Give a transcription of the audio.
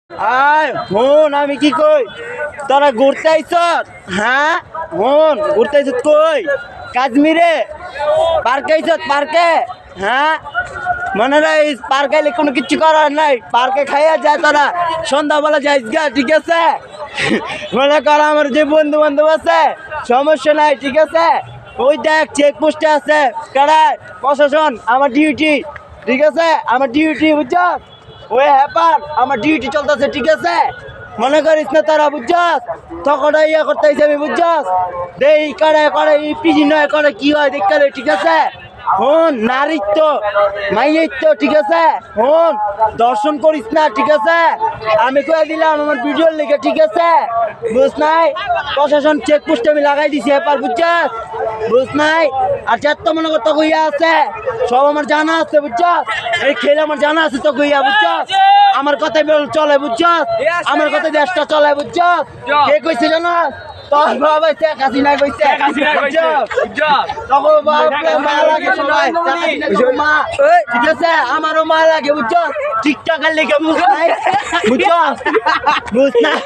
আয় হন আমি কি কই তোরা ঘুরতে আইছ হ্যাঁ হন ঘুরতে আইছ কই কাশ্মীরে পার্কে আইছ পার্কে হ্যাঁ মনে রাখ পার্কে আইলে কোনো কিছু করার নাই পার্কে খাইয়া যায় তোরা সন্ধ্যাবেলা যাইস গা ঠিক আছে মনে কর আমার যে বন্ধু বান্ধব আছে সমস্যা নাই ঠিক আছে ওই দেখ চেকপোস্টে আছে কারা প্রশাসন আমার ডিউটি ঠিক আছে আমার ডিউটি বুঝছ ওই হ্যাপার আমার ডিউটি চলতেছে ঠিক আছে মনে করিস না তারা বুঝছস তখন ইয়া করতেছি আমি বুঝছস দেই করে করে পিজি নয় করে কি হয় দেখতে ঠিক আছে হন নারীত্ব মাইয়িত্ব ঠিক আছে হন দর্শন করিস না ঠিক আছে আমি কয়ে দিলাম আমার ভিডিওর লিখে ঠিক আছে বুঝ নাই প্রশাসন চেকপোস্ট আমি লাগাই দিছি হ্যাপার বুঝছস বুঝ নাই আর যাত মনে কর তো কইয়া আছে সব আমার জানা আছে বুঝছস এই খেলে আমার জানা আছে তো কইয়া বুঝছস আমার কথাই চলে বুঝছস আমার কথাই দেশটা চলে বুঝছস কে কইছে জানো তোর বাবা শেখ হাসিনা কইছে তখন মা লাগে সবাই মা ঠিক আছে আমারও মা লাগে বুঝছস টিকটকের লিখে বুঝ নাই বুঝছস বুঝ নাই